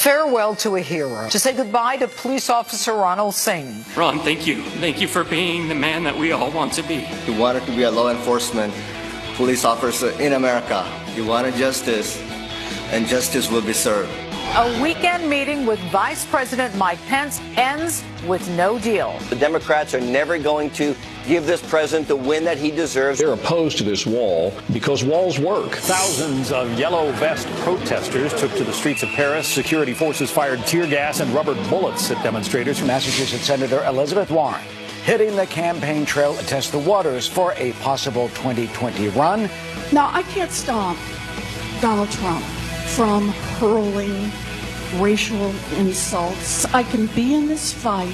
A farewell to a hero, to say goodbye to police officer Ronald Singh. Ron, thank you. Thank you for being the man that we all want to be. He wanted to be a law enforcement police officer in America. He wanted justice, and justice will be served. A weekend meeting with Vice President Mike Pence ends with no deal. The Democrats are never going to give this president the win that he deserves. They're opposed to this wall because walls work. Thousands of yellow vest protesters took to the streets of Paris. Security forces fired tear gas and rubber bullets at demonstrators. Massachusetts Senator Elizabeth Warren hitting the campaign trail to test the waters for a possible 2020 run. Now, I can't stop Donald Trump from hurling racial insults. I can be in this fight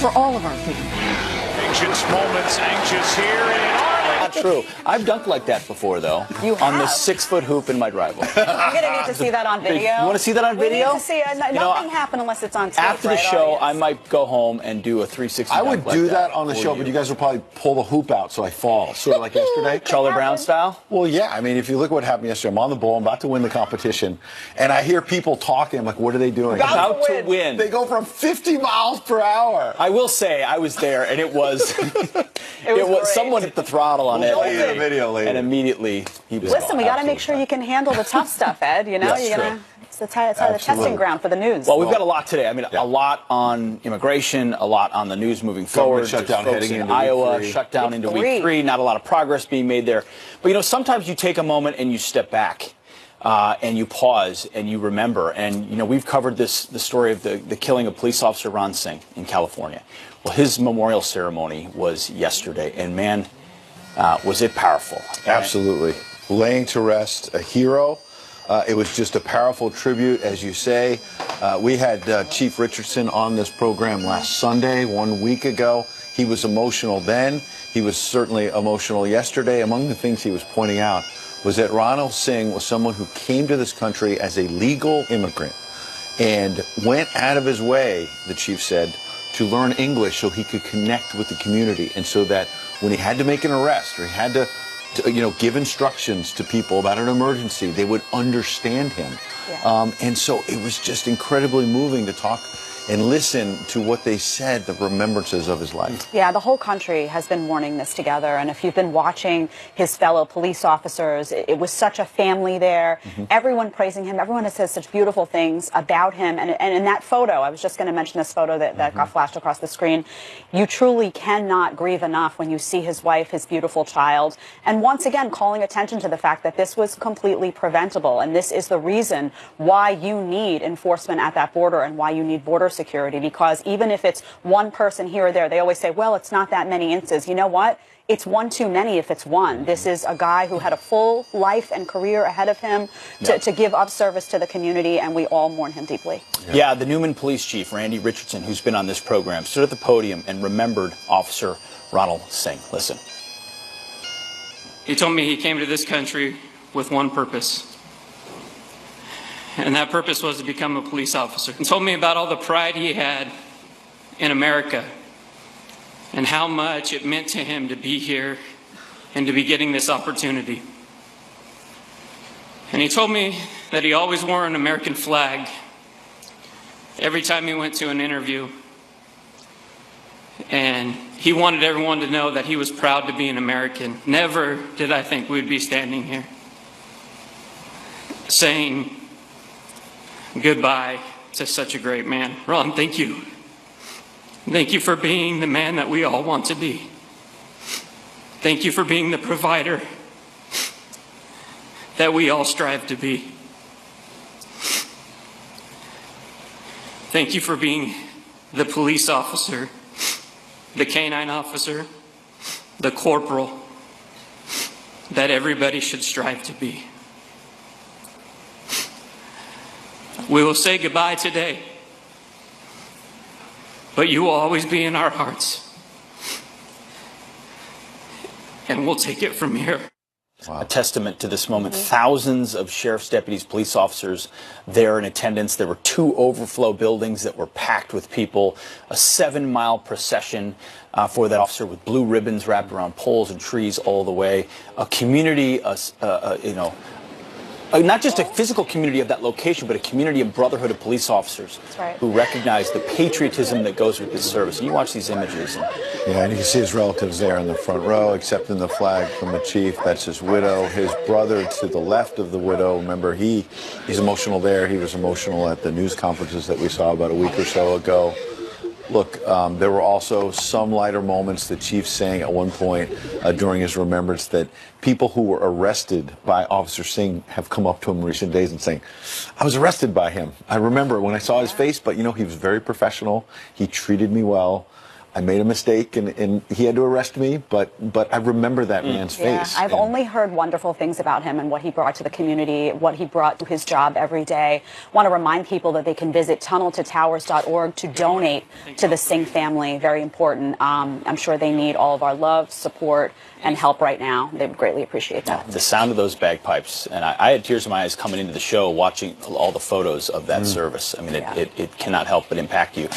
for all of our family. Anxious moments, anxious here in Arlington. Not true. I've dunked like that before, though. You have? On the 6-foot hoop in my driveway. I'm going to need to see that on video. You want to see that on video? We need to see it. Nothing happened unless it's on tape. After the show, I might go home and do a 360 I would dunk do like that on the show, but you guys would probably pull the hoop out so I fall, sort of like yesterday. Charlie Brown style? Well, yeah. I mean, if you look at what happened yesterday, I'm on the ball, I'm about to win the competition, and I hear people talking. I'm like, what are they doing? About to win. They go from 50 miles per hour. I will say, I was there, and it was... it was someone hit the throttle on We'll Ed. play you the video later. And immediately, he was Listen, we got to make sure you can handle the tough stuff, Ed. You know, Yes, you're gonna. It's the testing ground for the news. Well, we've got a lot today. I mean, a lot on immigration, a lot on the news moving forward. Shutdown heading into Iowa, week 3. shutdown into week 3. Not a lot of progress being made there. But, you know, sometimes you take a moment and you step back. And you pause and you remember. And, you know, we've covered the story of the killing of police officer Ron Singh in California. Well, his memorial ceremony was yesterday, and man, was it powerful. Absolutely. Laying to rest a hero. It was just a powerful tribute, as you say. We had Chief Richardson on this program last Sunday, 1 week ago. He was emotional then. He was certainly emotional yesterday. Among the things he was pointing out was that Ronald Singh was someone who came to this country as a legal immigrant and went out of his way, the chief said, to learn English so he could connect with the community, and so that when he had to make an arrest or he had to give instructions to people about an emergency, they would understand him. Yeah. And so it was just incredibly moving to talk and listen to what they said, the remembrances of his life. Yeah, the whole country has been mourning this together. And if you've been watching his fellow police officers, it was such a family there. Everyone praising him. Everyone has said such beautiful things about him. And in that photo, I was just going to mention this photo that got flashed across the screen. You truly cannot grieve enough when you see his wife, his beautiful child. And once again, calling attention to the fact that this was completely preventable. And this is the reason why you need enforcement at that border and why you need border security, because even if it's one person here or there, they always say, well, it's not that many incidents. You know what? It's one too many if it's one. This is a guy who had a full life and career ahead of him to give up service to the community, and we all mourn him deeply. Yeah, the Newman Police Chief, Randy Richardson, who's been on this program, stood at the podium and remembered Officer Ronald Singh. Listen. He told me he came to this country with one purpose. And that purpose was to become a police officer. He told me about all the pride he had in America and how much it meant to him to be here and to be getting this opportunity. And he told me that he always wore an American flag every time he went to an interview. And he wanted everyone to know that he was proud to be an American. Never did I think we'd be standing here saying goodbye to such a great man. Ron, thank you. Thank you for being the man that we all want to be. Thank you for being the provider that we all strive to be. Thank you for being the police officer, the canine officer, the corporal that everybody should strive to be. We will say goodbye today, but you will always be in our hearts. And we'll take it from here. Wow. A testament to this moment. Thousands of sheriff's deputies, police officers there in attendance. There were 2 overflow buildings that were packed with people. A 7-mile procession for that officer with blue ribbons wrapped around poles and trees all the way. A community, not just a physical community of that location, but a community of brotherhood of police officers who recognize the patriotism that goes with this service. And you watch these images. Yeah, and you can see his relatives there in the front row, accepting the flag from the chief. That's his widow. His brother to the left of the widow. Remember, he's emotional there. He was emotional at the news conferences that we saw about a week or so ago. Look, there were also some lighter moments. The chief saying at one point during his remembrance that people who were arrested by Officer Singh have come up to him in recent days and saying, I was arrested by him. I remember when I saw his face, but, you know, he was very professional. He treated me well. I made a mistake, and he had to arrest me, but I remember that man's face. I've only heard wonderful things about him and what he brought to the community, what he brought to his job every day. I want to remind people that they can visit tunneltotowers.org to donate to the Singh family. Very important. I'm sure they need all of our love, support, and help right now. They would greatly appreciate that. The sound of those bagpipes, and I had tears in my eyes coming into the show watching all the photos of that service. I mean, it cannot help but impact you.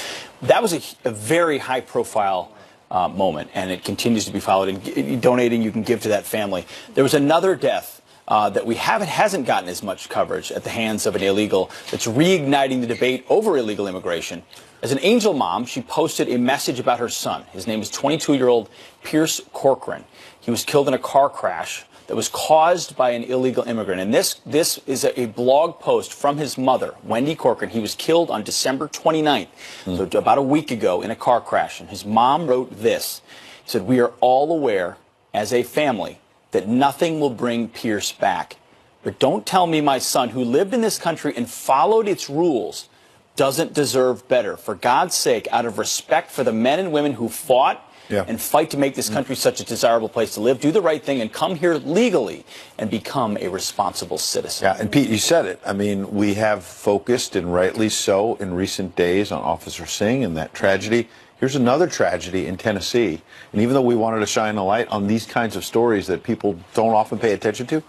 That was a very high-profile moment, and it continues to be followed. And donating, you can give to that family. There was another death that hasn't gotten as much coverage at the hands of an illegal that's reigniting the debate over illegal immigration. As an angel mom, she posted a message about her son. His name is 22-year-old Pierce Corcoran. He was killed in a car crash that was caused by an illegal immigrant. And this is a blog post from his mother, Wendy Corcoran. He was killed on December 29th, so about a week ago, in a car crash. And his mom wrote this. He said, "We are all aware, as a family, that nothing will bring Pierce back. But don't tell me my son, who lived in this country and followed its rules, doesn't deserve better. For God's sake, out of respect for the men and women who fought and fight to make this country such a desirable place to live, do the right thing and come here legally and become a responsible citizen." Yeah, and Pete, you said it. I mean, we have focused, and rightly so, in recent days on Officer Singh and that tragedy. Here's another tragedy in Tennessee. And even though we wanted to shine a light on these kinds of stories that people don't often pay attention to,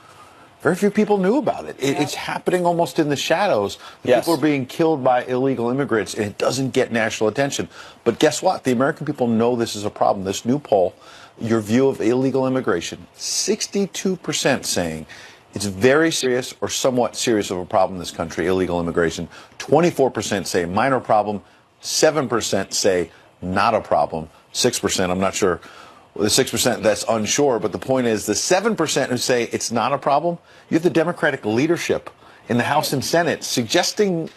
very few people knew about it. It's happening almost in the shadows. People are being killed by illegal immigrants, and it doesn't get national attention. But guess what? The American people know this is a problem. This new poll, your view of illegal immigration, 62% saying it's very serious or somewhat serious of a problem in this country, illegal immigration. 24% say minor problem. 7% say not a problem. 6%, I'm not sure. Well, the 6% that's unsure, but the point is the 7% who say it's not a problem, you have the Democratic leadership in the House and Senate suggesting,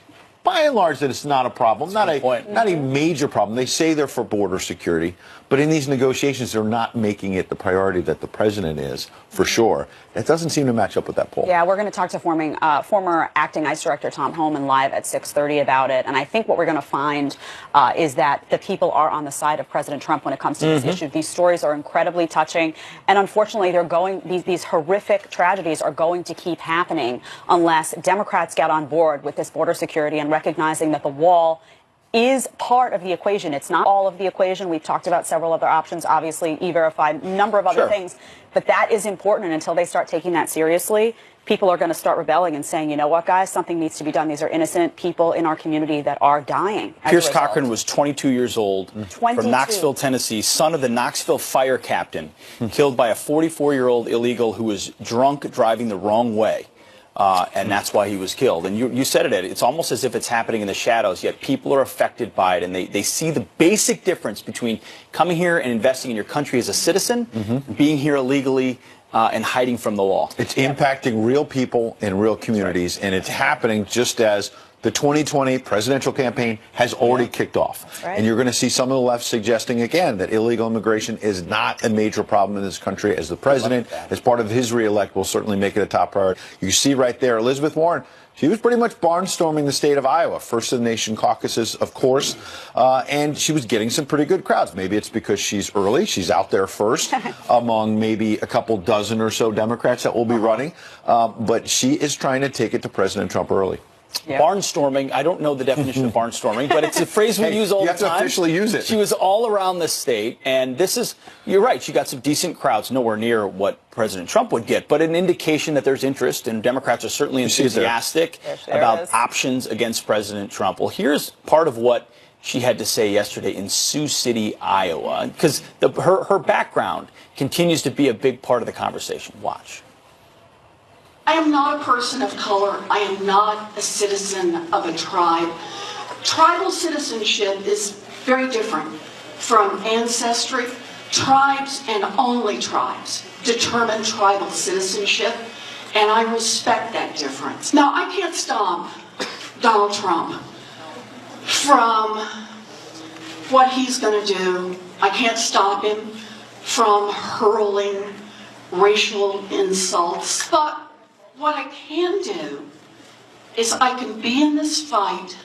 by and large, that it's not a problem, not a major problem. They say they're for border security, but in these negotiations, they're not making it the priority that the president is, for sure. That doesn't seem to match up with that poll. Yeah, we're going to talk to former acting ICE Director Tom Homan live at 6:30 about it. And I think what we're going to find is that the people are on the side of President Trump when it comes to this issue. These stories are incredibly touching. And unfortunately, these horrific tragedies are going to keep happening unless Democrats get on board with this border security and recognizing that the wall is part of the equation. It's not all of the equation. We've talked about several other options, obviously, E-Verify, a number of other things. But that is important, and until they start taking that seriously, people are going to start rebelling and saying, you know what, guys, something needs to be done. These are innocent people in our community that are dying. Pierce Corcoran was 22 years old from Knoxville, Tennessee, son of the Knoxville fire captain, killed by a 44-year-old illegal who was drunk driving the wrong way. And that's why he was killed. And you said it, Ed. It's almost as if it's happening in the shadows, yet people are affected by it. And they see the basic difference between coming here and investing in your country as a citizen, being here illegally, and hiding from the law. It's impacting real people in real communities, and it's happening just as the 2020 presidential campaign has already kicked off. And you're going to see some of the left suggesting again that illegal immigration is not a major problem in this country, as the president, as part of his reelect, will certainly make it a top priority. You see right there, Elizabeth Warren, she was pretty much barnstorming the state of Iowa, first in the nation caucuses, of course, and she was getting some pretty good crowds. Maybe it's because she's early. She's out there first among maybe a couple dozen or so Democrats that will be running. But she is trying to take it to President Trump early. Barnstorming, I don't know the definition of barnstorming, but it's a phrase we use all the time. You have to officially use it. She was all around the state, and this is, you're right, she got some decent crowds, nowhere near what President Trump would get, but an indication that there's interest, and Democrats are certainly enthusiastic about options against President Trump. Well, here's part of what she had to say yesterday in Sioux City, Iowa, because her background continues to be a big part of the conversation. Watch. I am not a person of color. I am not a citizen of a tribe. Tribal citizenship is very different from ancestry. Tribes and only tribes determine tribal citizenship, and I respect that difference. Now, I can't stop Donald Trump from what he's going to do. I can't stop him from hurling racial insults. But what I can do is I can be in this fight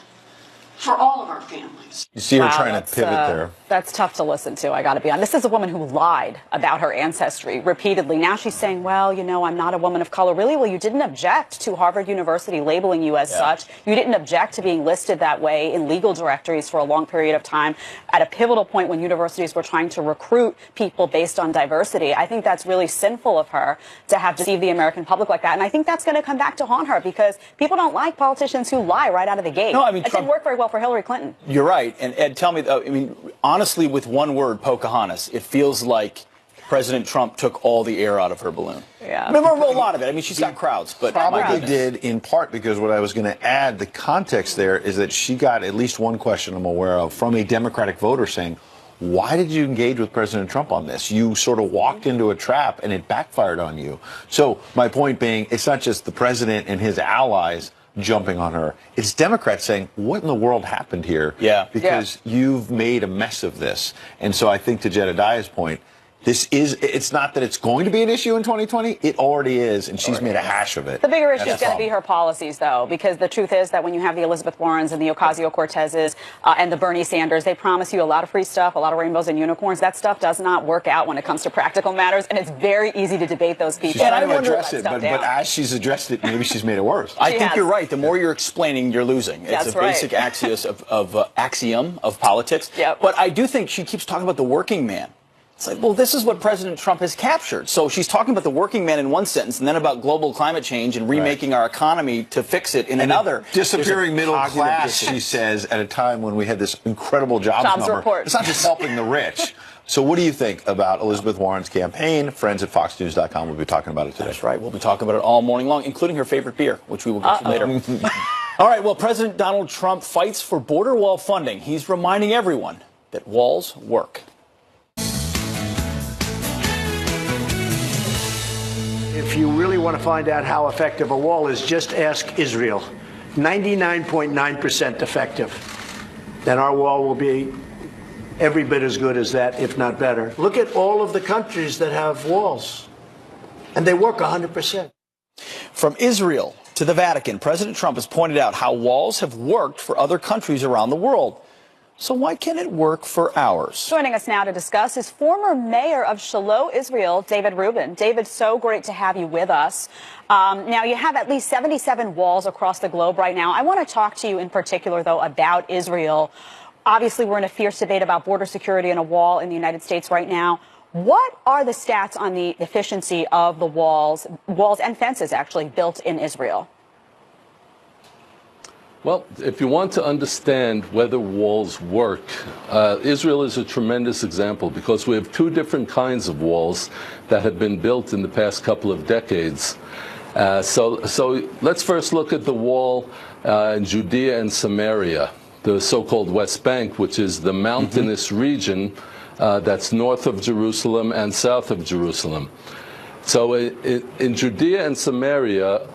for all of our families. You see her trying to pivot there. That's tough to listen to, I got to be honest. This is a woman who lied about her ancestry repeatedly. Now she's saying, well, you know, I'm not a woman of color. Really? Well, you didn't object to Harvard University labeling you as such. You didn't object to being listed that way in legal directories for a long period of time at a pivotal point when universities were trying to recruit people based on diversity. I think that's really sinful of her to have deceived the American public like that. And I think that's going to come back to haunt her because people don't like politicians who lie right out of the gate. No, I mean, it didn't work very well for Hillary Clinton. You're right. And Ed, tell me, I mean, honestly, with one word, Pocahontas, it feels like President Trump took all the air out of her balloon. Yeah. I mean, a lot of it. I mean, she's got crowds, but Probably did in part because what I was going to add, the context there is that she got at least one question I'm aware of from a Democratic voter saying, why did you engage with President Trump on this? You sort of walked into a trap and it backfired on you. So my point being, it's not just the president and his allies jumping on her. It's Democrats saying, what in the world happened here? Yeah. Because you've made a mess of this. And so I think to Jedediah's point, it's not that it's going to be an issue in 2020. It already is, and she's made a hash of it. The bigger issue is going to be her policies, though, because the truth is that when you have the Elizabeth Warrens and the Ocasio-Cortezes and the Bernie Sanders, they promise you a lot of free stuff, a lot of rainbows and unicorns. That stuff does not work out when it comes to practical matters, and it's very easy to debate those people. She's trying to address it, but as she's addressed it, maybe she's made it worse. I think you're right. The more you're explaining, you're losing. It's a basic axiom of politics. Yep. But I do think she keeps talking about the working man. It's like, well, this is what President Trump has captured. So she's talking about the working man in one sentence and then about global climate change and remaking our economy to fix it in another. Disappearing middle class, she says, at a time when we had this incredible jobs number. Report. It's not just helping the rich. So what do you think about Elizabeth Warren's campaign? Friends at FoxNews.com will be talking about it today. That's right. We'll be talking about it all morning long, including her favorite beer, which we will get to later. All right. Well, President Donald Trump fights for border wall funding. He's reminding everyone that walls work. If you really want to find out how effective a wall is, just ask Israel. 99.9% effective. Then our wall will be every bit as good as that, if not better. Look at all of the countries that have walls, and they work 100%. From Israel to the Vatican, President Trump has pointed out how walls have worked for other countries around the world. So why can't it work for ours? Joining us now to discuss is former mayor of Shiloh, Israel, David Rubin. David, so great to have you with us. Now, you have at least 77 walls across the globe right now. I want to talk to you in particular, though, about Israel. Obviously, we're in a fierce debate about border security and a wall in the United States right now. What are the stats on the efficiency of the walls and fences actually built in Israel? Well, if you want to understand whether walls work, Israel is a tremendous example because we have two different kinds of walls that have been built in the past couple of decades. So let's first look at the wall in Judea and Samaria, the so-called West Bank, which is the mountainous region that's north of Jerusalem and south of Jerusalem. So in Judea and Samaria,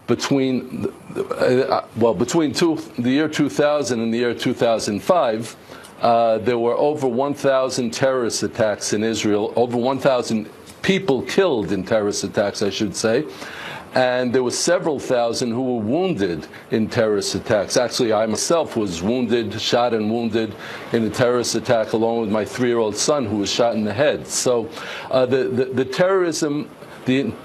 between the year 2000 and the year 2005, there were over 1,000 terrorist attacks in Israel, over 1,000 people killed in terrorist attacks, I should say. And there were several thousand who were wounded in terrorist attacks. Actually, I myself was wounded, shot and wounded in a terrorist attack along with my 3-year-old son who was shot in the head. So the terrorism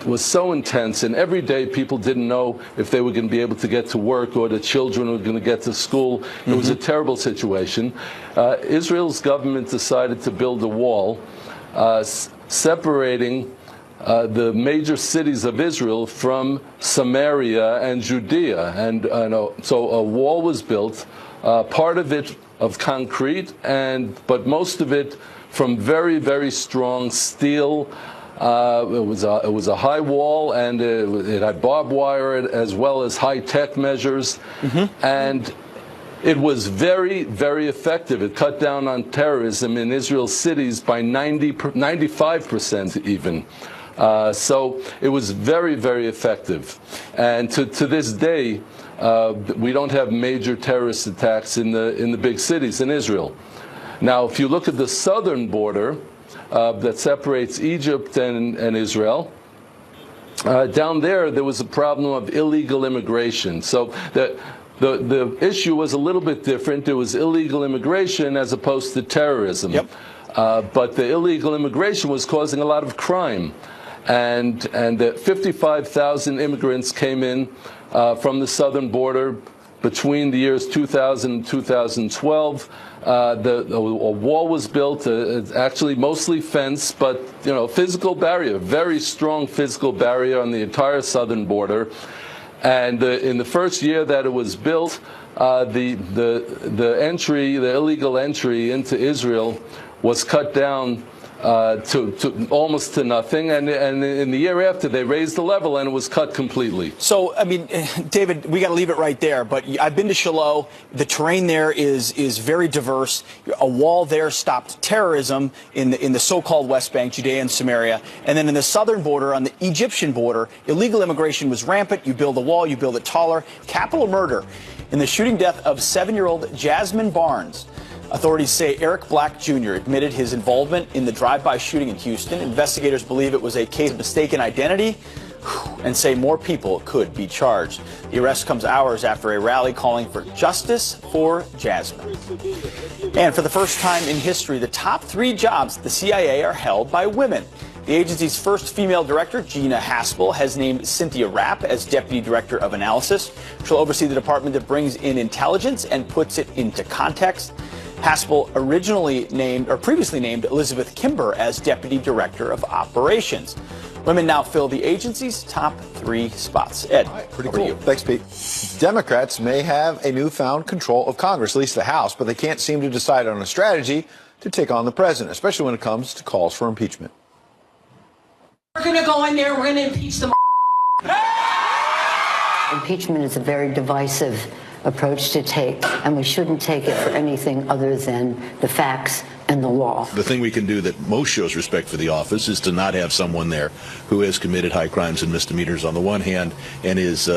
was so intense, and every day people didn't know if they were going to be able to get to work or the children were going to get to school. It was a terrible situation. Israel's government decided to build a wall separating the major cities of Israel from Samaria and Judea. And so a wall was built, part of it of concrete, but most of it from very, very strong steel, It was a high wall, and it had barbed wire as well as high-tech measures, and it was very, very effective. It cut down on terrorism in Israel's cities by 95% even. So it was very, very effective. And to this day, we don't have major terrorist attacks in the big cities in Israel. Now, if you look at the southern border that separates Egypt and Israel, down there was a problem of illegal immigration. So the issue was a little bit different. It was illegal immigration as opposed to terrorism. Yep. But the illegal immigration was causing a lot of crime. And 55,000 immigrants came in from the southern border between the years 2000 and 2012. A wall was built, actually mostly fenced, but physical barrier, very strong physical barrier on the entire southern border. And in the first year that it was built, the illegal entry into Israel was cut down to almost to nothing, and in the year after they raised the level and it was cut completely. So, I mean, David, we got to leave it right there, but I've been to Shiloh. The terrain there is very diverse. A wall there stopped terrorism in the so-called West Bank, Judea and Samaria, and then in the southern border, on the Egyptian border, illegal immigration was rampant. You build a wall, you build it taller. Capital murder in the shooting death of 7-year-old Jasmine Barnes. Authorities say Eric Black Jr. admitted his involvement in the drive-by shooting in Houston. Investigators believe it was a case of mistaken identity and say more people could be charged. The arrest comes hours after a rally calling for justice for Jasmine. And for the first time in history, the top 3 jobs at the CIA are held by women. The agency's first female director, Gina Haspel, has named Cynthia Rapp as Deputy Director of Analysis. She'll oversee the department that brings in intelligence and puts it into context. Haspel previously named Elizabeth Kimber as Deputy Director of Operations. Women now fill the agency's top 3 spots. Ed, pretty cool. Thanks, Pete. Democrats may have a newfound control of Congress, at least the House, but they can't seem to decide on a strategy to take on the president, especially when it comes to calls for impeachment. We're going to go in there, we're going to impeach them. Impeachment is a very divisive approach to take, and we shouldn't take it for anything other than the facts and the law. The thing we can do that most shows respect for the office is to not have someone there who has committed high crimes and misdemeanors on the one hand and is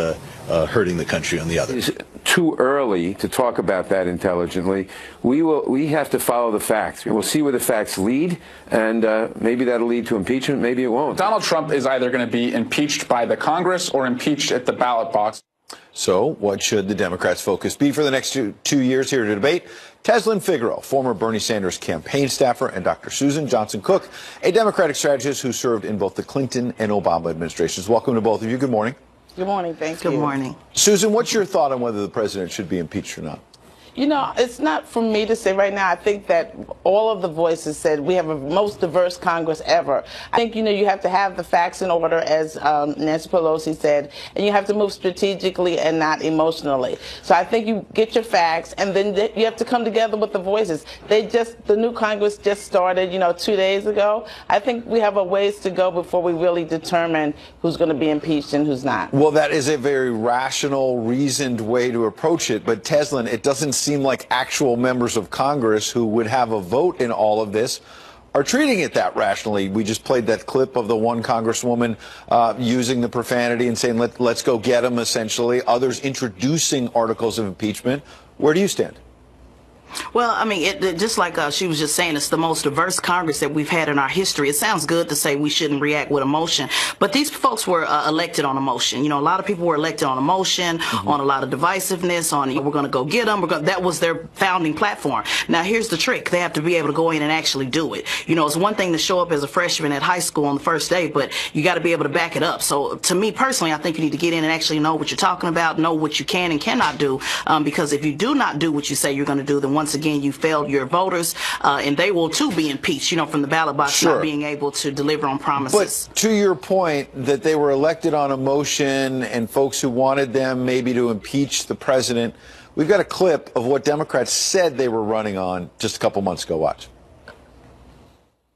hurting the country on the other. It's too early to talk about that intelligently. We have to follow the facts. We'll see where the facts lead, and maybe that'll lead to impeachment, maybe it won't. Donald Trump is either going to be impeached by the Congress or impeached at the ballot box. So what should the Democrats' focus be for the next two years? Here to debate, Teslin Figueroa, former Bernie Sanders campaign staffer, and Dr. Susan Johnson Cook, a Democratic strategist who served in both the Clinton and Obama administrations. Welcome to both of you. Good morning. Good morning. Thank you. Good morning. Susan, what's your thought on whether the president should be impeached or not? You know, it's not for me to say right now. I think that all of the voices said we have a most diverse Congress ever. I think, you have to have the facts in order, as Nancy Pelosi said, and you have to move strategically and not emotionally. So I think you get your facts, and then you have to come together with the voices. The new Congress just started, 2 days ago. I think we have a ways to go before we really determine who's going to be impeached and who's not. Well, that is a very rational, reasoned way to approach it. But Teslin, it doesn't seem like actual members of Congress who would have a vote in all of this are treating it that rationally. We just played that clip of the one congresswoman using the profanity and saying, let's go get him, essentially. Others introducing articles of impeachment. Where do you stand? Well, I mean, just like she was just saying, it's the most diverse Congress that we've had in our history. It sounds good to say we shouldn't react with emotion, but these folks were elected on emotion. A lot of people were elected on emotion, on a lot of divisiveness, on we're going to go get them. That was their founding platform. Now, here's the trick. They have to be able to go in and actually do it. It's one thing to show up as a freshman at high school on the first day, but you got to be able to back it up. So to me personally, I think you need to get in and actually know what you're talking about, know what you can and cannot do, because if you do not do what you say you're going to do, then once again, you failed your voters, and they will too be impeached, from the ballot box, not being able to deliver on promises. But to your point that they were elected on emotion and folks who wanted them maybe to impeach the president, we've got a clip of what Democrats said they were running on just a couple months ago. Watch.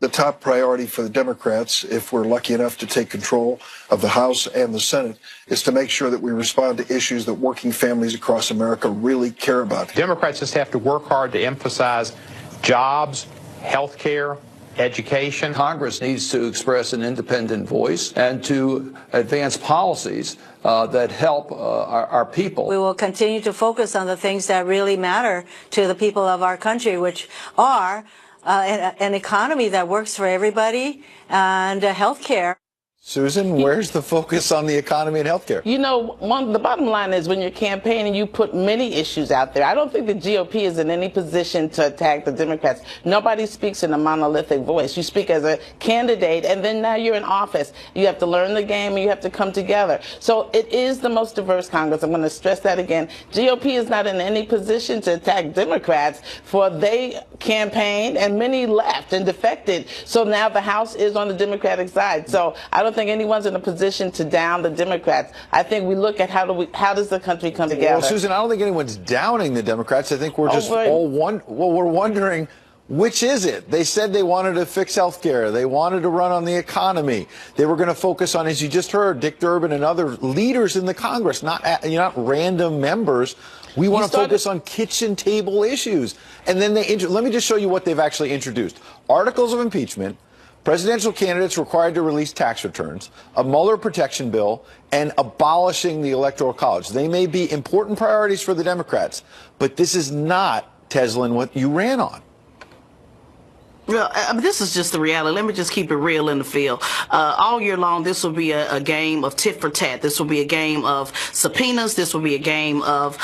the top priority for the Democrats, if we're lucky enough to take control of the House and the Senate, is to make sure that we respond to issues that working families across America really care about. Democrats just have to work hard to emphasize jobs, health care, education. Congress needs to express an independent voice and to advance policies that help our people. We will continue to focus on the things that really matter to the people of our country, which are an economy that works for everybody and health care. Susan, where's the focus on the economy and healthcare? You know, the bottom line is when you're campaigning, you put many issues out there. I don't think the GOP is in any position to attack the Democrats. Nobody speaks in a monolithic voice. You speak as a candidate, and then now you're in office. You have to learn the game, and you have to come together. So it is the most diverse Congress. I'm going to stress that again. GOP is not in any position to attack Democrats, for they campaigned, and many left and defected. So now the House is on the Democratic side. So I don't think anyone's in a position to down the Democrats. I think we look at how does the country come together. Well, Susan, I don't think anyone's downing the Democrats. I think we're just we're wondering, which is it? They said they wanted to fix health care. They wanted to run on the economy. They were going to focus on, as you just heard, Dick Durbin and other leaders in the Congress, not random members. We want to focus on kitchen table issues. And then let me just show you what they've actually introduced. Articles of impeachment, presidential candidates required to release tax returns, a Mueller protection bill, and abolishing the Electoral College. They may be important priorities for the Democrats, but this is not, Teslin, what you ran on. Well, this is just the reality. Let me just keep it real in the field. All year long, this will be a game of tit for tat. This will be a game of subpoenas. This will be a game of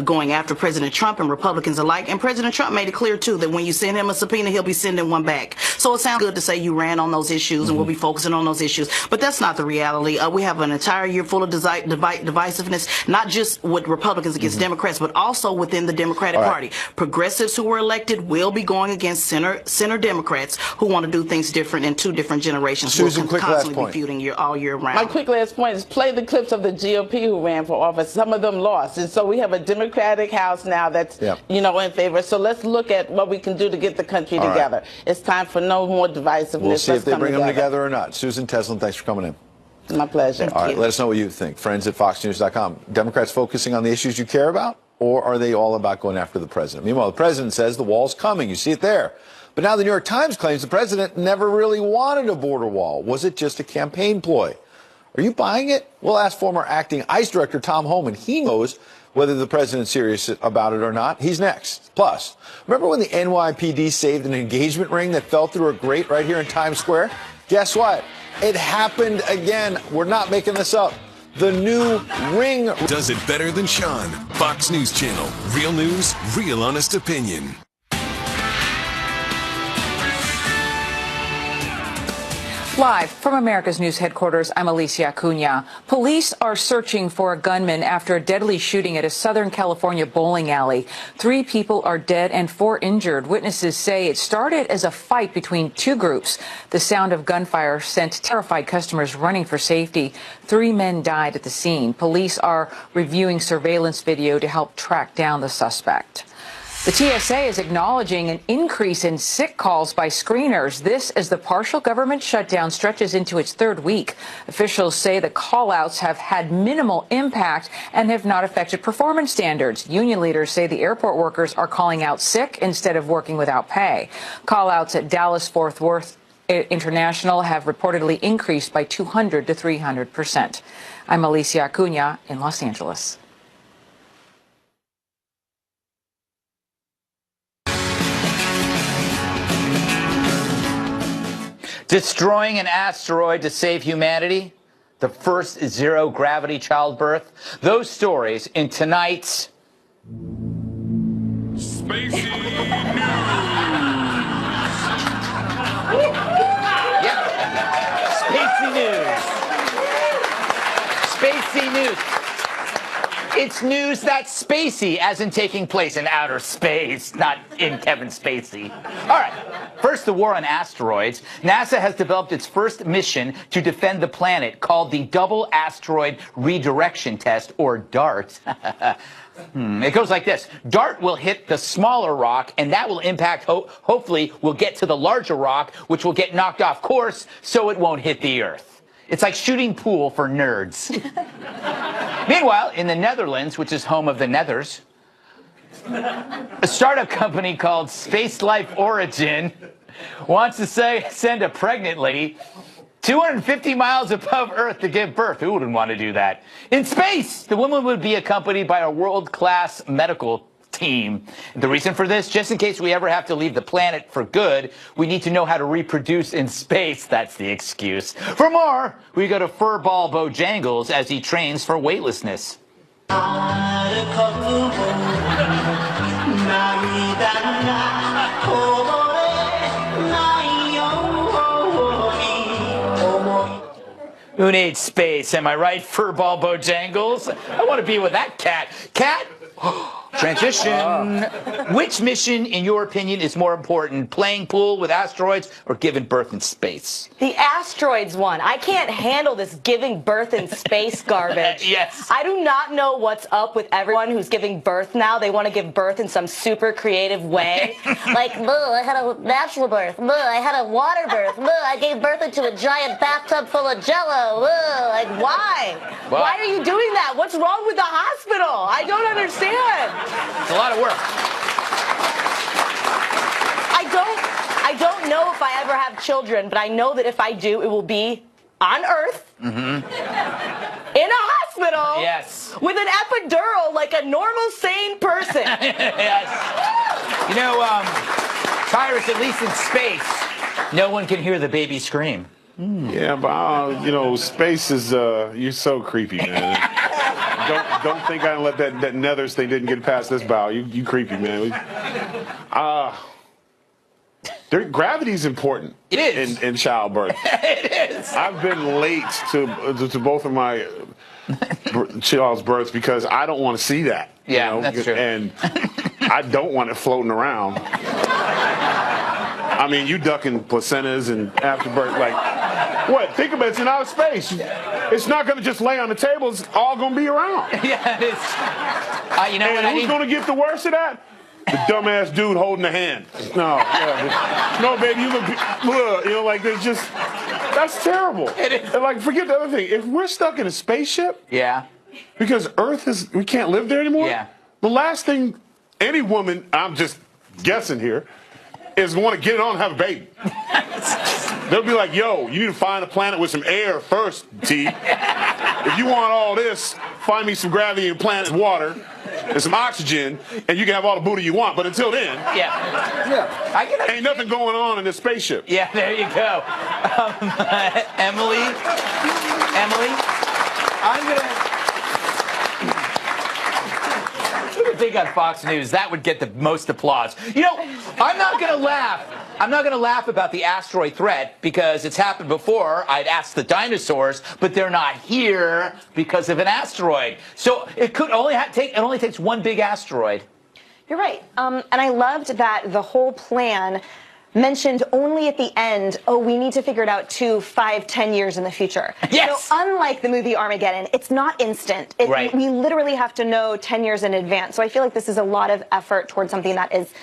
going after President Trump and Republicans alike. And President Trump made it clear, too, that when you send him a subpoena, he'll be sending one back. So it sounds good to say you ran on those issues and we'll be focusing on those issues. But that's not the reality. We have an entire year full of divisiveness, not just with Republicans against Democrats, but also within the Democratic Party. Progressives who were elected will be going against center Democrats who want to do things different in two different generations. Susan, we'll quick constantly last point. be feuding all year round. My quick last point is play the clips of the GOP who ran for office. Some of them lost. And so we have a Democratic House now that's, in favor. So let's look at what we can do to get the country together. It's time for no more divisiveness. We'll see if they bring them together or not. Susan Teslin, thanks for coming in. My pleasure. All right, let us know what you think. Friends at FoxNews.com. Democrats focusing on the issues you care about, or are they all about going after the president? Meanwhile, the president says the wall's coming. You see it there. But now the New York Times claims the president never really wanted a border wall. Was it just a campaign ploy? Are you buying it? We'll ask former acting ICE Director Tom Homan. He knows whether the president's serious about it or not. He's next. Plus, remember when the NYPD saved an engagement ring that fell through a grate right here in Times Square? Guess what? It happened again. We're not making this up. The new ring does it better than Sean. Fox News Channel. Real news, real honest opinion. Live from America's News headquarters, I'm Alicia Acuna. Police are searching for a gunman after a deadly shooting at a Southern California bowling alley. 3 people are dead and 4 injured. Witnesses say it started as a fight between 2 groups. The sound of gunfire sent terrified customers running for safety. 3 men died at the scene. Police are reviewing surveillance video to help track down the suspect. The TSA is acknowledging an increase in sick calls by screeners. This as the partial government shutdown stretches into its 3rd week. Officials say the call-outs have had minimal impact and have not affected performance standards. Union leaders say the airport workers are calling out sick instead of working without pay. Call-outs at Dallas-Fort Worth International have reportedly increased by 200 to 300%. I'm Alicia Acuna in Los Angeles. Destroying an asteroid to save humanity, the first zero-gravity childbirth. Those stories in tonight's Spacey Spacey News. Spacey News. It's news that's spacey, as in taking place in outer space, not in Kevin Spacey. All right, first, the war on asteroids. NASA has developed its first mission to defend the planet called the Double Asteroid Redirection Test, or DART. It goes like this. DART will hit the smaller rock, and that will impact, hopefully, will get to the larger rock, which will get knocked off course, so it won't hit the Earth. It's like shooting pool for nerds. Meanwhile, in the Netherlands, which is home of the Nethers, a startup company called Space Life Origin wants to send a pregnant lady 250 miles above Earth to give birth. Who wouldn't want to do that? In space, the woman would be accompanied by a world-class medical team. The reason for this, just in case we ever have to leave the planet for good, we need to know how to reproduce in space. That's the excuse. For more, we go to Furball Bojangles as he trains for weightlessness. Who needs space? Am I right, Furball Bojangles? I want to be with that cat. Cat? Transition. Which mission, in your opinion, is more important? Playing pool with asteroids or giving birth in space? The asteroids one. I can't handle this giving birth in space garbage. Yes. I do not know what's up with everyone who's giving birth now. They want to give birth in some super creative way. Like, I had a natural birth. I had a water birth. I gave birth into a giant bathtub full of Jell-O. Like, why? Well, why are you doing that? What's wrong with the hospital? I don't understand. It's a lot of work. I don't know if I ever have children, but I know that if I do, it will be on Earth, in a hospital, yes, with an epidural like a normal, sane person. Yes. You know, Tyrus, at least in space, no one can hear the baby scream. Yeah, but you know, space is you're so creepy, man. Don't think I let that Nethers thing didn't get past this bow. You creepy, man. Gravity's important. It is in childbirth. It is. I've been late to both of my child's births because I don't want to see that. Yeah, you know? that's true. And I don't want it floating around. I mean, you ducking placentas and afterbirth, like, what? Think about it, it's in outer space. It's not going to just lay on the table. It's all going to be around. Yeah, it is. You know and what? Who's going to get the worst of that? The dumbass dude holding the hand. No, baby, you look, you know, like there's just, that's terrible. It is. And like, forget the other thing. If we're stuck in a spaceship, yeah, because Earth we can't live there anymore. Yeah. The last thing any woman, I'm just guessing here, is want to get it on and have a baby. They'll be like, yo, you need to find a planet with some air first, T. If you want all this, find me some gravity and planet water and some oxygen, and you can have all the booty you want. But until then, yeah, ain't nothing going on in this spaceship. Yeah, there you go. Emily, I'm gonna. I think on Fox News that would get the most applause. You know, I'm not going to laugh. I'm not going to laugh about the asteroid threat because it's happened before. I'd ask the dinosaurs, but they're not here because of an asteroid. So it could only it only takes one big asteroid. You're right. And I loved that the whole plan mentioned only at the end, oh, we need to figure it out 2, 5, 10 years in the future. Yes. So unlike the movie Armageddon, it's not instant. Right. We literally have to know 10 years in advance. So I feel like this is a lot of effort towards something that is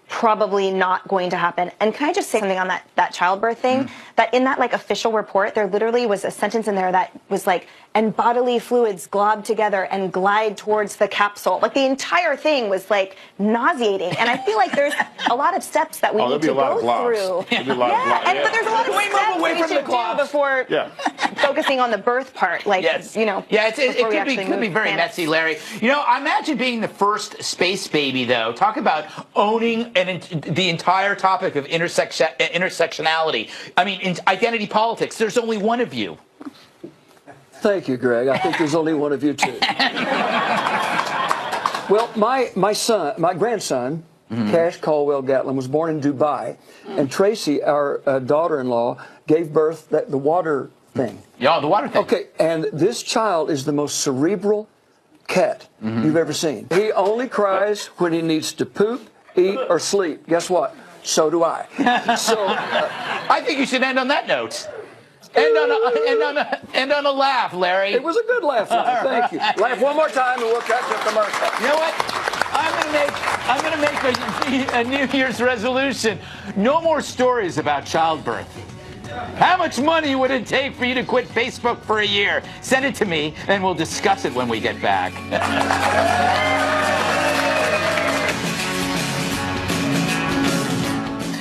probably not going to happen. And can I just say something on that childbirth thing? That in that like official report, there literally was a sentence in there that was like, and bodily fluids glob together and glide towards the capsule. Like the entire thing was like nauseating. And I feel like there's a lot of steps that we need to go through. But there's a lot of steps we should do before focusing on the birth part. Like, you know. Yeah, it could be very messy, Larry. You know, imagine being the first space baby, though. Talk about owning the entire topic of intersectionality. I mean, in identity politics, there's only one of you. Thank you, Greg. I think there's only one of you, too. Well, my grandson, Cash Caldwell Gatlin, was born in Dubai, and Tracy, our daughter-in-law, gave birth the water thing. Yeah, the water thing. Okay, and this child is the most cerebral, cat you've ever seen. He only cries when he needs to poop, eat, or sleep. Guess what? So do I. So I think you should end on that note. End on a laugh, Larry. It was a good laugh, Larry. Thank you. Laugh one more time and we'll catch up tomorrow. You know what? I'm gonna make a New Year's resolution. No more stories about childbirth. How much money would it take for you to quit Facebook for a year? Send it to me, and we'll discuss it when we get back.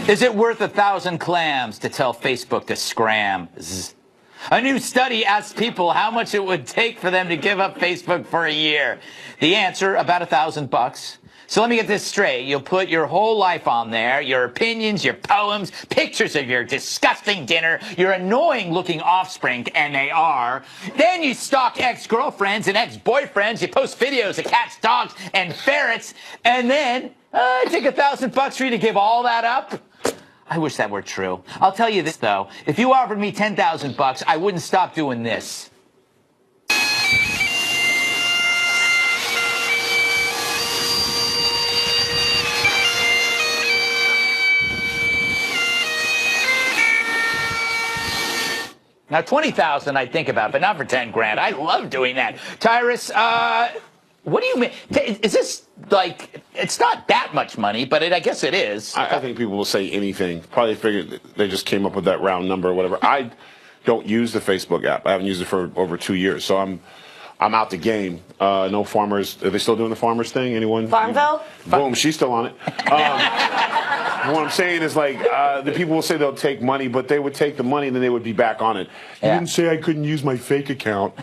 Is it worth 1,000 clams to tell Facebook to scram? Zzz. A new study asks people how much it would take for them to give up Facebook for a year. The answer, about $1,000. So let me get this straight. You'll put your whole life on there, your opinions, your poems, pictures of your disgusting dinner, your annoying-looking offspring, and they are. Then you stalk ex-girlfriends and ex-boyfriends. You post videos of cats, dogs, and ferrets. And then take $1,000 for you to give all that up? I wish that were true. I'll tell you this, though. If you offered me $10,000, I wouldn't stop doing this. Now, 20,000 I'd think about, but not for 10 grand. I love doing that. Tyrus, what do you mean? Is this like, it's not that much money, but I guess it is. I think people will say anything. Probably figured they just came up with that round number or whatever. I don't use the Facebook app. I haven't used it for over 2 years, so I'm out the game. No farmers. Are they still doing the farmers thing? Anyone? Farmville? Boom, she's still on it. What I'm saying is, like, the people will say they'll take money, but they would take the money and then they would be back on it. You didn't say I couldn't use my fake account.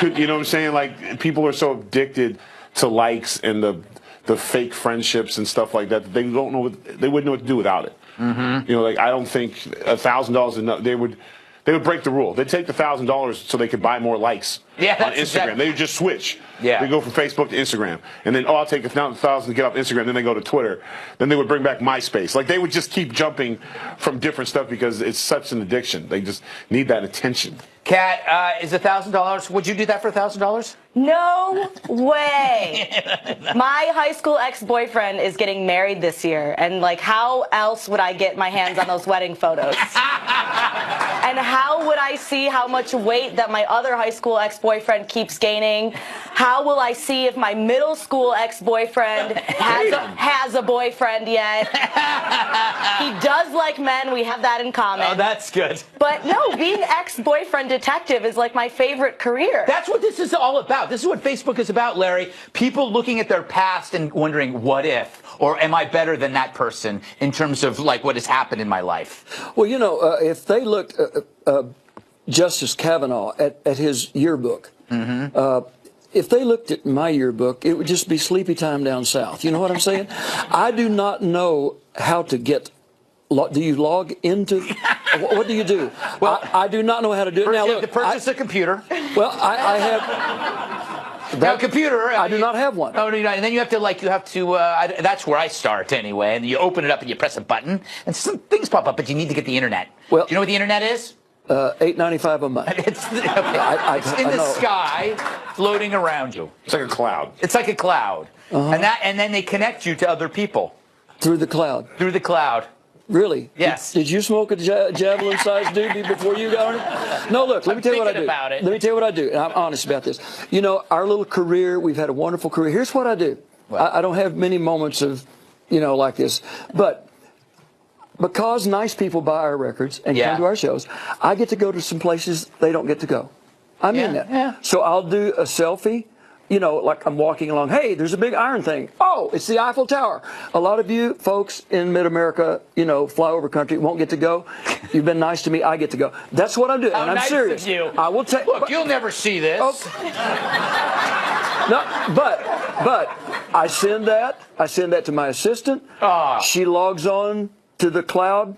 You know what I'm saying? Like, people are so addicted to likes and the fake friendships and stuff like that. They don't know. They wouldn't know what to do without it. Mm-hmm. You know, like, I don't think $1,000 enough. They would break the rule. They'd take the $1,000 so they could buy more likes on Instagram. Exactly. They would just switch. Yeah. They go from Facebook to Instagram. And then, I'll take $1,000 to get off Instagram. Then they go to Twitter. Then they would bring back MySpace. Like, they would just keep jumping from different stuff because it's such an addiction. They just need that attention. Kat, is $1,000, would you do that for $1,000? No way. My high school ex-boyfriend is getting married this year, and like, how else would I get my hands on those wedding photos? And how would I see how much weight that my other high school ex-boyfriend keeps gaining? How will I see if my middle school ex-boyfriend has a boyfriend yet? He does like men. We have that in common. Oh, that's good. But no, being ex-boyfriend detective is like my favorite career. That's what this is all about. This is what Facebook is about, Larry. People looking at their past and wondering, what if? Or am I better than that person in terms of, like, what has happened in my life? Well, you know, if they looked, Justice Kavanaugh at his yearbook, if they looked at my yearbook, it would just be sleepy time down south. You know what I'm saying? I do not know how to get. Do you log into? What do you do? Well, I do not know how to do it. First now, you look, have to purchase a computer. Well, I have. Now, computer. I do not have one. Oh, no, and then you have to, that's where I start anyway. And you open it up and you press a button, and some things pop up, but you need to get the internet. Well, do you know what the internet is? $8.95 a month. It's in the sky, floating around you. It's like a cloud. It's like a cloud, and then they connect you to other people through the cloud. Through the cloud. Really? Yes. Did you smoke a javelin-sized doobie before you got on it? No, look, let me tell you what I do. Let me tell you what I do, and I'm honest about this. You know, our little career, we've had a wonderful career. Here's what I do. I don't have many moments of, you know, like this. But because nice people buy our records and come to our shows, I get to go to some places they don't get to go. I mean that. Yeah. So I'll do a selfie. You know, like I'm walking along, hey, there's a big iron thing. Oh, it's the Eiffel Tower. A lot of you folks in mid-America, you know, flyover country, won't get to go. You've been nice to me. I get to go. That's what I'm doing, and I'm nice serious. Of you. I will take. Look, you'll never see this. Okay. No, but I send that. I send that to my assistant. She logs on to the cloud.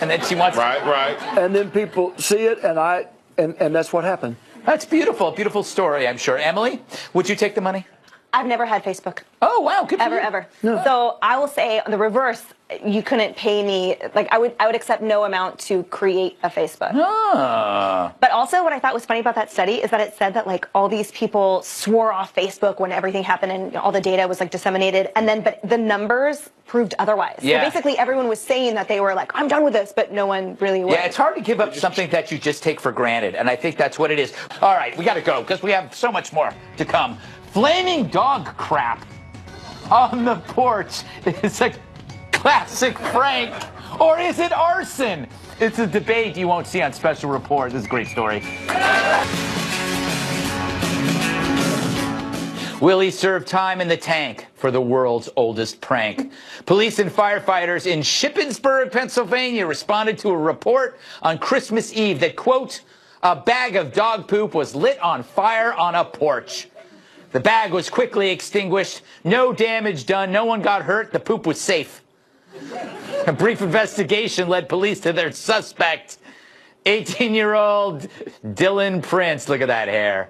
And then she wants. Right. And then people see it, and that's what happened. That's beautiful. Beautiful story, I'm sure. Emily, would you take the money? I've never had Facebook. Oh, wow. Good for you. Ever. No. So I will say the reverse. you couldn't pay me, like I would accept no amount to create a Facebook. But also what I thought was funny about that study is that it said that like all these people swore off Facebook when everything happened and all the data was like disseminated, and then but the numbers proved otherwise. Yeah. So basically everyone was saying that they were like, I'm done with this, but no one really was. Yeah, it's hard to give up something that you just take for granted, and I think that's what it is. All right, we got to go because we have so much more to come. Flaming dog crap on the porch is a classic prank, or is it arson? It's a debate you won't see on Special Report. This is a great story. Will he serve time in the tank for the world's oldest prank? Police and firefighters in Shippensburg, Pennsylvania responded to a report on Christmas Eve that, quote, a bag of dog poop was lit on fire on a porch. The bag was quickly extinguished. No damage done. No one got hurt. The poop was safe. A brief investigation led police to their suspect, 18-year-old Dylan Prince. Look at that hair.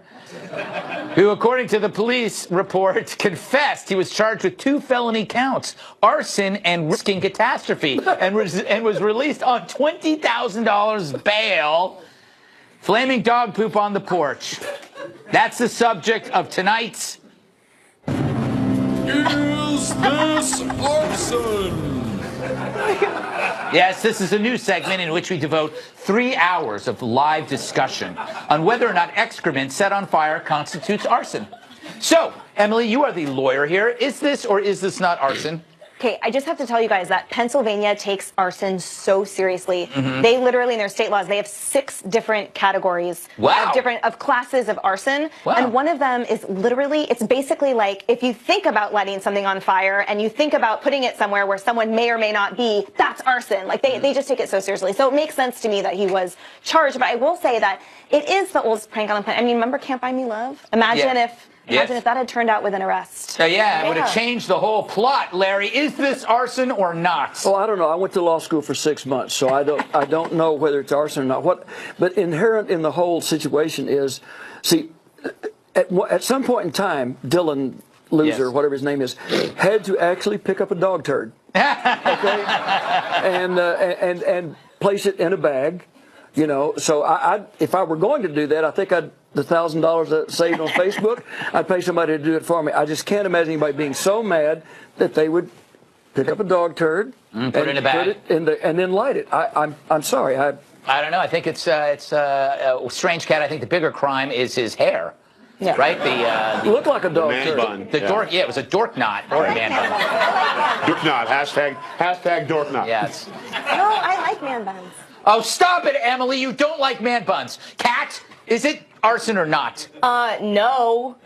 Who, according to the police report, confessed he was charged with 2 felony counts, arson and risking catastrophe, and was released on $20,000 bail. Flaming dog poop on the porch. That's the subject of tonight's Is This Arson? Yes, this is a new segment in which we devote 3 hours of live discussion on whether or not excrement set on fire constitutes arson. So, Emily, you are the lawyer here. Is this or is this not arson? Okay, I just have to tell you guys that Pennsylvania takes arson so seriously. Mhm. They literally, in their state laws, they have 6 different categories Wow. of classes of arson. Wow. And one of them is literally, it's basically like if you think about lighting something on fire and you think about putting it somewhere where someone may or may not be, that's arson. Like they just take it so seriously. So it makes sense to me that he was charged. But I will say that it is the oldest prank on the planet. I mean, remember Can't Buy Me Love? Imagine if that had turned out with an arrest. So yeah, it would have changed the whole plot, Larry. Is this arson or not? Well, I don't know. I went to law school for 6 months, so I don't know whether it's arson or not. But inherent in the whole situation is, see, at some point in time, Dylan Loser, whatever his name is, had to actually pick up a dog turd, okay, and place it in a bag, you know. So if I were going to do that, I think the $1,000 that saved on Facebook, I'd pay somebody to do it for me. I just can't imagine anybody being so mad that they would pick up a dog turd Put it in a bag. and then light it. I'm sorry. I don't know. I think it's Strange Cat. I think the bigger crime is his hair. Yeah. Right? The looked like a dog man turd. bun. The dork. Yeah, it was a dork knot or a man bun. Dork knot. Hashtag dork knot. Yes. No, I like man buns. Oh, stop it, Emily. You don't like man buns. Cat, is it arson or not? No.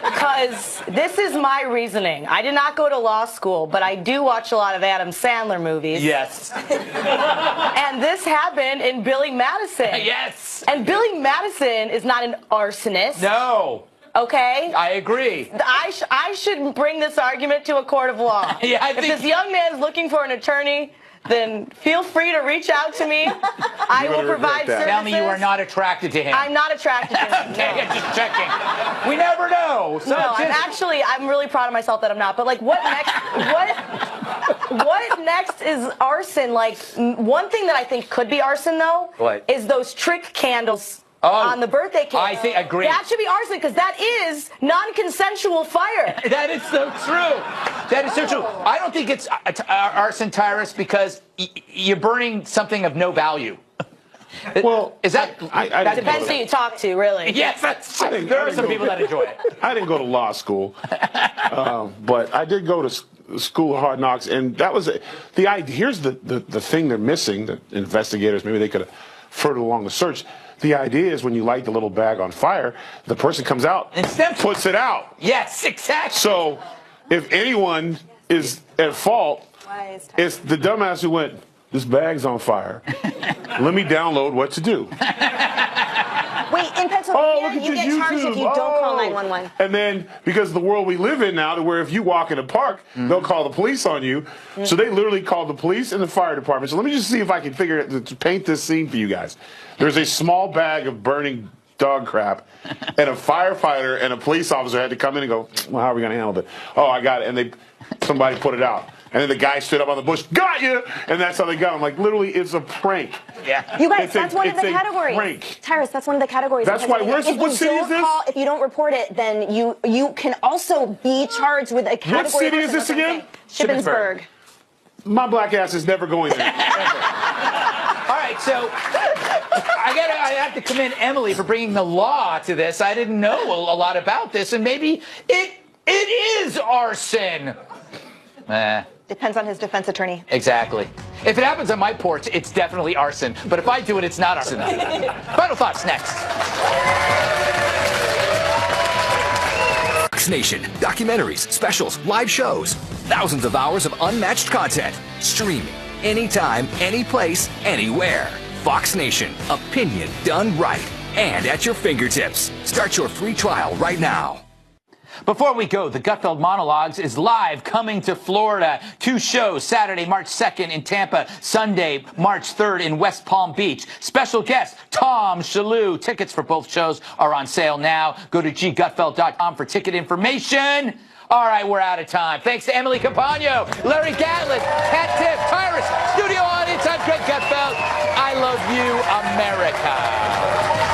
Because this is my reasoning. I did not go to law school, but I do watch a lot of Adam Sandler movies. Yes. And this happened in Billy Madison. Yes. And Billy Madison is not an arsonist. No. Okay? I agree. I should bring this argument to a court of law. Yeah, if this young man is looking for an attorney, then feel free to reach out to me. I will provide services. Tell me you are not attracted to him. I'm not attracted to him. Okay, I'm just checking. We never know. So No, I'm really proud of myself that I'm not. But like, what next? What next is arson? Like, one thing that I think could be arson though is those trick candles. On the birthday cake. I think agree. That should be arson because that is non-consensual fire. That is so true. That is so true. I don't think it's arson, Tyrus, because you're burning something of no value. Well, is that? That depends who you talk to, really. Yes, that's true. There are some people that enjoy it. I didn't go to law school, but I did go to School of Hard Knocks, and that was the idea. Here's the thing they're missing. The investigators, maybe they could have furthered along the search. The idea is when you light the little bag on fire, the person comes out and puts it out. Yes, exactly. So if anyone is at fault, it's the dumbass who went, this bag's on fire. Let me download what to do. Wait, in Pennsylvania, you get charged if you don't call 911. And then, because the world we live in now, to where if you walk in a park, they'll call the police on you. So they literally called the police and the fire department. So let me just see if I can to paint this scene for you guys. There's a small bag of burning dog crap, and a firefighter and a police officer had to come in and go, well, how are we going to handle it? Oh, I got it. And somebody put it out. And then the guy stood up on the bush, got you, and that's how they got him. Like, literally, it's a prank. Yeah. You guys, that's one of the categories. Prank. Tyrus, that's one of the categories. That's why. What city is this? If you don't report it, then you can also be charged with a category. What city is this again? Shippensburg. My black ass is never going there. All right, so I have to commend Emily for bringing the law to this. I didn't know a lot about this, and maybe it is arson. Depends on his defense attorney. Exactly. If it happens on my porch, it's definitely arson. But if I do it, it's not arson. Final thoughts next. Fox Nation, documentaries, specials, live shows, thousands of hours of unmatched content, streaming anytime, any place, anywhere. Fox Nation, opinion done right and at your fingertips. Start your free trial right now. Before we go, the Gutfeld Monologues is live, coming to Florida. 2 shows, Saturday, March 2nd in Tampa, Sunday, March 3rd in West Palm Beach. Special guest, Tom Shalhoub. Tickets for both shows are on sale now. Go to ggutfeld.com for ticket information. All right, we're out of time. Thanks to Emily Campagno, Larry Gatlin, Pat Tiff, Tyrus, studio audience. I'm Greg Gutfeld. I love you, America.